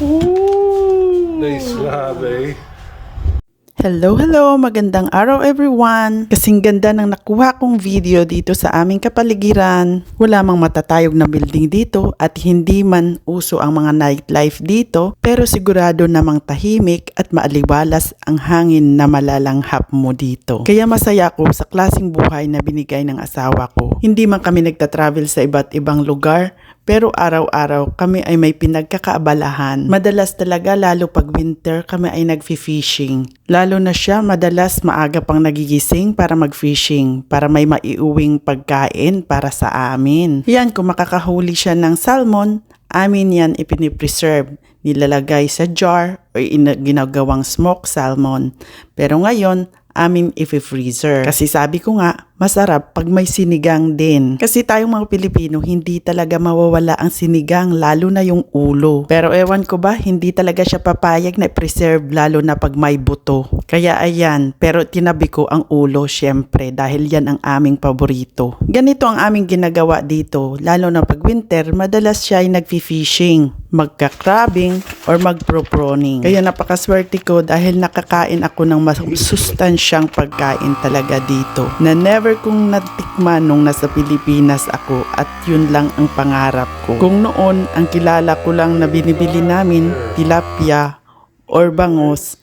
Ooh. Nice slab, eh? Hello, magandang araw everyone. Kasing ganda ng nakuha kong video dito sa aming kapaligiran. Wala mang matatayog na building dito at hindi man uso ang mga nightlife dito, pero sigurado namang tahimik at maaliwalas ang hangin na malalanghap mo dito. Kaya masaya ako sa klaseng buhay na binigay ng asawa ko. Hindi man kami nagta-travel sa iba't ibang lugar, pero araw-araw kami ay may pinagkakaabalahan. Madalas talaga lalo pag winter kami ay nag-fishing. Lalo na siya madalas maaga pang nagigising para mag-fishing para may maiuwing pagkain para sa amin. Yan, kung makakahuli siya ng salmon, amin yan ipinipreserve. Nilalagay sa jar o ginagawang smoked salmon. Pero ngayon, amin i-freezer. Kasi sabi ko nga, masarap pag may sinigang din. Kasi tayong mga Pilipino, hindi talaga mawawala ang sinigang, lalo na yung ulo. Pero ewan ko ba, hindi talaga siya papayag na i-preserve, lalo na pag may buto. Kaya ayan, pero tinabi ko ang ulo syempre, dahil yan ang aming paborito. Ganito ang aming ginagawa dito, lalo na pag winter, madalas siya ay nagfi-fishing, magka-crabbing, or mag-pro-prawning. Kaya napakaswerte ko dahil nakakain ako ng masustansyang pagkain talaga dito, na never kong natikman nung nasa Pilipinas ako, at yun lang ang pangarap ko. Kung noon, ang kilala ko lang na binibili namin, tilapia or bangus,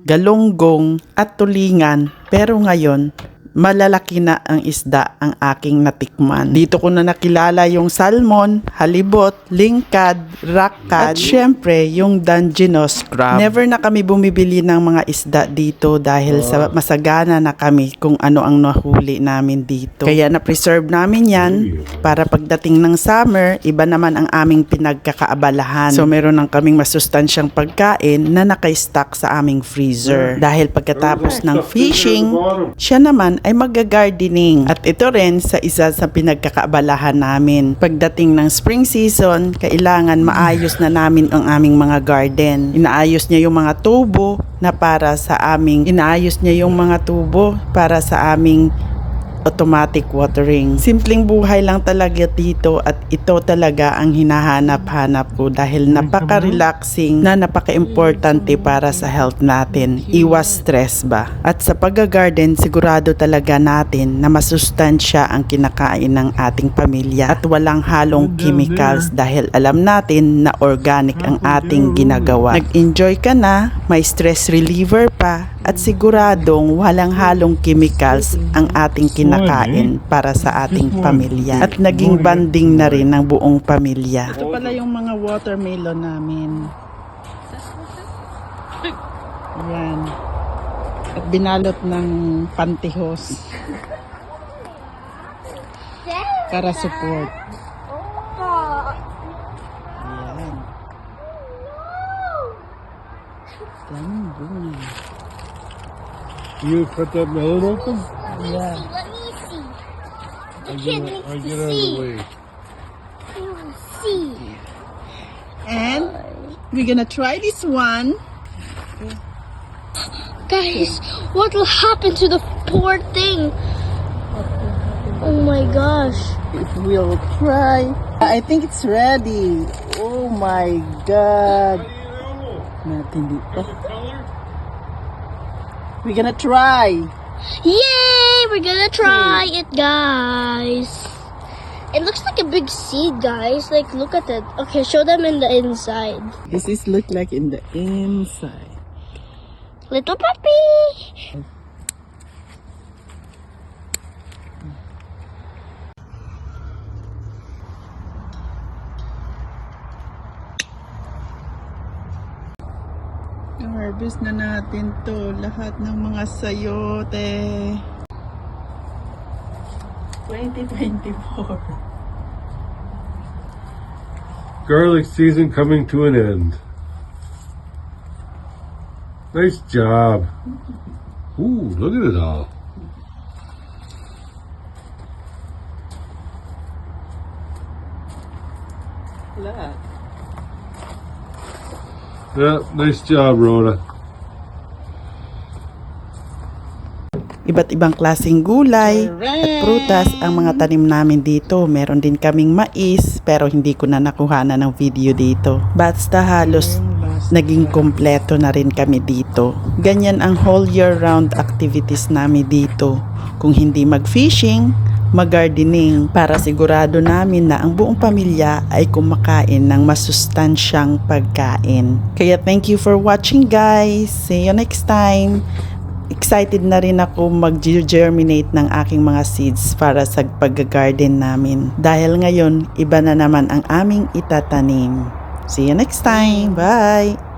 galunggong at tulingan, pero ngayon, malalaki na ang isda ang aking natikman. Dito ko na nakilala yung salmon, halibot, lingkad, rakad, at syempre yung Dungeness crab. Never na kami bumibili ng mga isda dito dahil sa masagana na kami kung ano ang nahuli namin dito. Kaya na-preserve namin yan para pagdating ng summer, iba naman ang aming pinagkakaabalahan. So meron ng kaming masustansyang pagkain na naka-stock sa aming freezer. Dahil pagkatapos ng fishing, siya naman ay mag-gardening. At ito rin sa isa sa pinagkakaabalahan namin. Pagdating ng spring season, kailangan maayos na namin ang aming mga garden. Inaayos niya yung mga tubo para sa aming automatic watering. Simpleng buhay lang talaga dito at ito talaga ang hinahanap-hanap ko dahil napaka-relaxing na napaka-importante para sa health natin. Iwas stress ba? At sa pag-garden, sigurado talaga natin na masustansya ang kinakain ng ating pamilya at walang halong chemicals dahil alam natin na organic ang ating ginagawa. Nag-enjoy ka na, may stress reliever pa, at siguradong walang halong chemicals ang ating kinakain para sa ating pamilya. At naging banding na rin ng buong pamilya. Ito pala yung mga watermelon namin. Ayan. At binalot ng pantihos para support. Ayan. Daming bunga. You cut that melon open? Yeah. Let me see. The I kid get, I needs get to out of the see. way. He will see. And we're gonna try this one. Guys, what will happen to the poor thing? Oh my gosh. It will try. I think it's ready. Oh my God. Natin dito. We're gonna try. Yay! We're gonna try it, guys. It looks like a big seed, guys. Like, look at it. Okay, show them in the inside. This is look like in the inside. Little puppy. Harvest na natin to. Lahat ng mga sayote. 2024. Garlic season coming to an end. Nice job. Ooh, look at it all. Lahat. Yeah, nice job, Rhoda. Iba't ibang klaseng gulay at prutas ang mga tanim namin dito. Meron din kaming mais pero hindi ko na nakuha ng video dito. Basta halos naging kompleto na rin kami dito. Ganyan ang whole year round activities namin dito. Kung hindi mag-fishing, mag-gardening para sigurado namin na ang buong pamilya ay kumakain ng masustansyang pagkain. Kaya thank you for watching guys. See you next time. Excited na rin ako mag-germinate ng aking mga seeds para sa pag-garden namin. Dahil ngayon, iba na naman ang aming itatanim. See you next time. Bye!